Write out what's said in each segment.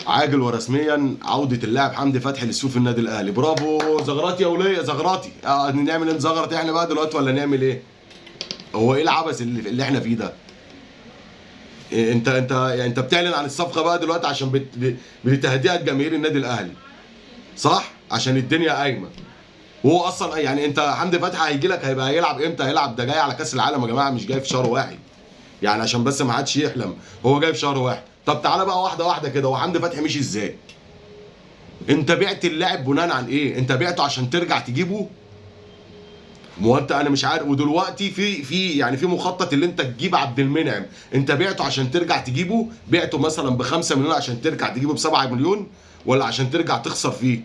عاجل ورسميا عودة اللاعب حمدي فتحي لصفوف النادي الاهلي. برافو زغراتي يا وليه زغراتي. نعمل ايه، نزغرط احنا بقى دلوقتي ولا نعمل ايه؟ هو ايه العبث اللي احنا فيه ده؟ إيه انت بتعلن عن الصفقه بقى دلوقتي عشان بتهدئه جماهير النادي الاهلي، صح؟ عشان الدنيا قايمه. وهو اصلا يعني انت حمدي فتحي هيجي لك هيبقى هيلعب امتى؟ هيلعب ده جاي على كاس العالم يا جماعه، مش جاي في شهر واحد. يعني عشان بس ما حدش يحلم، هو جاي في شهر واحد. طب تعالى بقى واحده واحده كده، هو حمدي فتحي مشي ازاي؟ انت بعت اللاعب بناء عن ايه؟ انت بعته عشان ترجع تجيبه؟ ما انت انا مش عارف. ودلوقتي في مخطط اللي انت تجيب عبد المنعم، انت بعته عشان ترجع تجيبه؟ بعته مثلا ب 5 مليون عشان ترجع تجيبه ب 7 مليون، ولا عشان ترجع تخسر فيه؟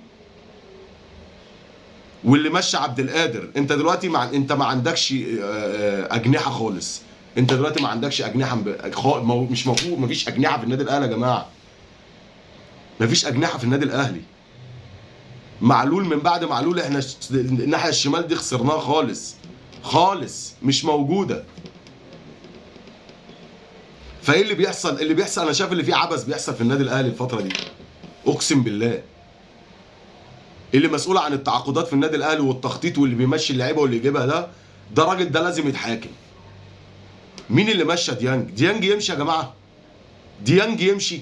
واللي مشى عبد القادر، انت دلوقتي انت ما عندكش اجنحه خالص. انت دلوقتي ما عندكش اجنحه مش موجود، ما فيش اجنحه في النادي الاهلي يا جماعه. ما فيش اجنحه في النادي الاهلي. معلول من بعد معلول احنا الناحيه الشمال دي خسرناها خالص خالص، مش موجوده. فايه اللي بيحصل؟ اللي بيحصل انا شايف اللي فيه عبث بيحصل في النادي الاهلي الفتره دي، اقسم بالله. اللي مسؤول عن التعاقدات في النادي الاهلي والتخطيط واللي بيمشي اللعيبه واللي يجيبها ده راجل ده لازم يتحاكم. مين اللي مشى ديانج؟ ديانج يمشي يا جماعه؟ ديانج يمشي؟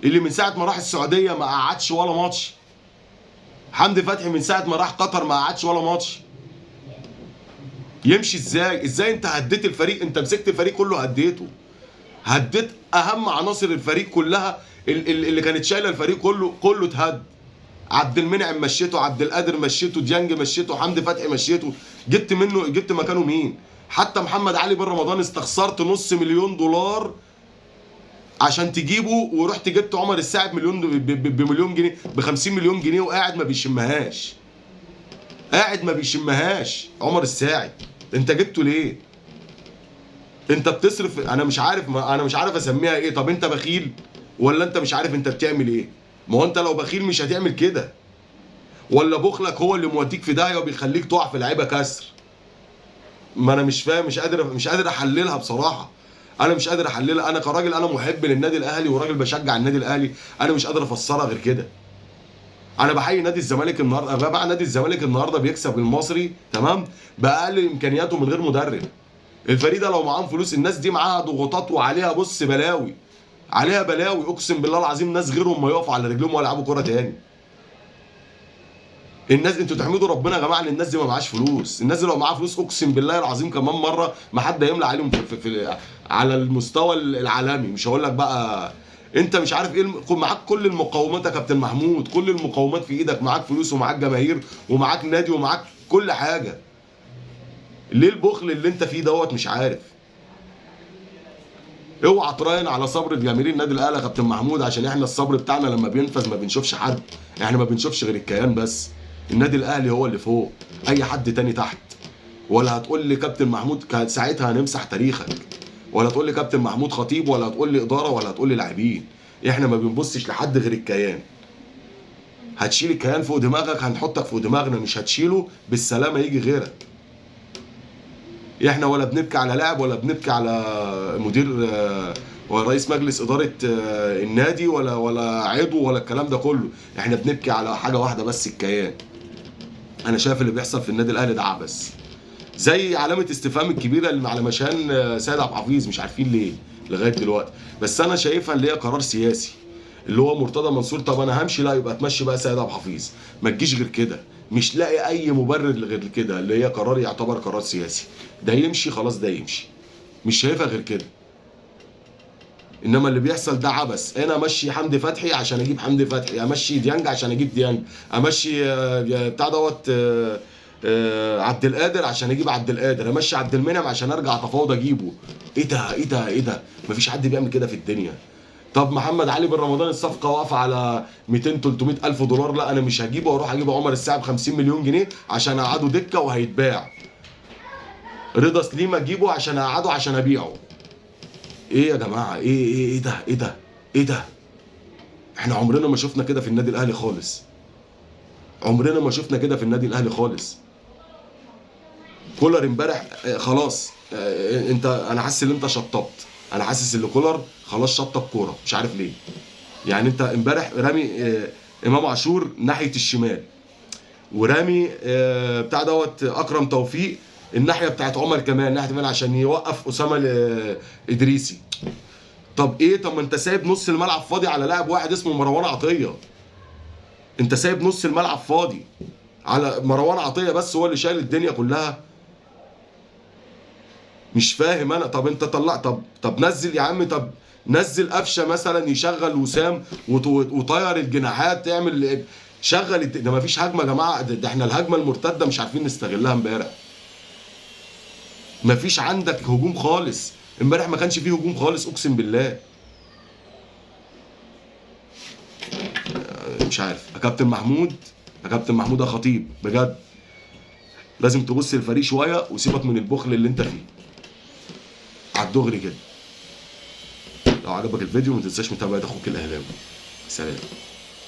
اللي من ساعه ما راح السعوديه ما قعدش ولا ماتش. حمدي فتحي من ساعه ما راح قطر ما قعدش ولا ماتش. يمشي ازاي؟ ازاي انت هديت الفريق؟ انت مسكت الفريق كله هديته، هديت اهم عناصر الفريق كلها اللي كانت شايله الفريق كله اتهد. عبد المنعم مشيته، عبد القادر مشيته، ديانج مشيته، حمدي فتحي مشيته. جبت مكانه مين؟ حتى محمد علي بن رمضان استخسرت نص مليون دولار عشان تجيبه، ورحت جبت عمر الساعي بمليون جنيه، ب 50 مليون جنيه، وقاعد ما بيشمهاش. قاعد ما بيشمهاش عمر الساعي. انت جبته ليه؟ انت بتصرف، انا مش عارف، انا مش عارف اسميها ايه. طب انت بخيل ولا انت مش عارف انت بتعمل ايه؟ ما هو انت لو بخيل مش هتعمل كده، ولا بخلك هو اللي موديك في داهيه وبيخليك تقع في لعيبه كسر؟ ما انا مش فاهم، مش قادر احللها بصراحه. انا مش قادر احللها. انا كراجل انا محب للنادي الاهلي وراجل بشجع النادي الاهلي، انا مش قادر افسرها غير كده. انا بحيي نادي الزمالك النهارده بقى، نادي الزمالك النهارده بيكسب المصري تمام باقل امكانياته من غير مدرب. الفريق ده لو معاهم فلوس، الناس دي معاها ضغوطات وعليها بص بلاوي، عليها بلاوي اقسم بالله العظيم. ناس غيرهم ما يقفوا على رجلهم ولا يلعبوا كوره تاني. الناس انتوا تحمدوا ربنا يا جماعه ان الناس دي ما معاش فلوس. الناس دي لو معاها فلوس اقسم بالله العظيم كمان مره ما حد هيملى عليهم على المستوى العالمي. مش هقول لك بقى انت مش عارف ايه معاك كل المقومات يا كابتن محمود، كل المقومات في ايدك، معاك فلوس ومعاك جماهير ومعاك نادي ومعاك كل حاجه. ليه البخل اللي انت فيه دوت؟ مش عارف. اوعى تراهن على صبر جماهير النادي الاهلي يا كابتن محمود، عشان احنا الصبر بتاعنا لما بينفذ ما بنشوفش حد. احنا ما بنشوفش غير الكيان بس. النادي الاهلي هو اللي فوق، اي حد تاني تحت. ولا هتقول لي كابتن محمود ساعتها هنمسح تاريخك، ولا تقول لي كابتن محمود خطيب، ولا هتقول لي اداره، ولا هتقول لي لاعبين. احنا ما بنبصش لحد غير الكيان. هتشيل الكيان فوق دماغك هنحطك فوق دماغنا، مش هتشيله بالسلامه يجي غيرك. احنا ولا بنبكي على لاعب، ولا بنبكي على مدير ولا رئيس مجلس اداره النادي، ولا عضو، ولا الكلام ده كله. احنا بنبكي على حاجه واحده بس، الكيان. انا شايف اللي بيحصل في النادي الاهلي ده عبث، زي علامه استفهام الكبيره اللي على مشان سيد عبد الحفيظ، مش عارفين ليه لغايه دلوقتي. بس انا شايفها اللي هي قرار سياسي، اللي هو مرتضى منصور. طب انا همشي، لا يبقى تمشي بقى سيد عبد الحفيظ، ما تجيش غير كده. مش لاقي اي مبرر غير كده، اللي هي قرار يعتبر قرار سياسي. ده يمشي خلاص، ده يمشي، مش شايفها غير كده. انما اللي بيحصل ده عبث. انا امشي حمدي فتحي عشان اجيب حمدي فتحي، امشي ديانج عشان اجيب ديانج، امشي بتاع دوت عبد القادر عشان اجيب عبد القادر، امشي عبد المنعم عشان ارجع اتفاوض اجيبه. ايه ده ايه ده ايه ده؟ مفيش حد بيعمل كده في الدنيا. طب محمد علي بن رمضان الصفقه واقفه على 200 300 الف دولار، لا انا مش هجيبه واروح اجيب عمر الساعي ب 50 مليون جنيه عشان اقعده دكه وهيتباع. رضا سليم اجيبه عشان اقعده عشان ابيعه. ايه يا جماعه؟ ايه ده ايه ده ايه ده؟ احنا عمرنا ما شفنا كده في النادي الاهلي خالص. عمرنا ما شفنا كده في النادي الاهلي خالص. كولر امبارح خلاص. انا حاسس ان انت شطبت. انا حاسس ان كولر خلاص شطب كوره، مش عارف ليه. يعني انت امبارح رامي امام عاشور ناحيه الشمال، ورامي بتاع دوت اكرم توفيق الناحيه بتاعت عمر كمال ناحيه اليمين عشان يوقف اسامه ادريسي. طب ايه؟ طب ما انت سايب نص الملعب فاضي على لاعب واحد اسمه مروان عطيه. انت سايب نص الملعب فاضي على مروان عطيه بس، هو اللي شايل الدنيا كلها. مش فاهم انا. طب انت طلع، طب نزل يا عم، طب نزل قفشه مثلا يشغل وسام وطير الجناحات، تعمل شغل ده مفيش هجمه يا جماعه. ده احنا الهجمه المرتده مش عارفين نستغلها امبارح. مفيش عندك هجوم خالص امبارح، ما كانش فيه هجوم خالص اقسم بالله. مش عارف يا كابتن محمود، يا كابتن محمود يا خطيب بجد، لازم تبص للفريق شويه وسيبك من البخل اللي انت فيه على الدغري كده. لو عجبك الفيديو ما تنساش متابعه اخوك الاهلاوي. سلام.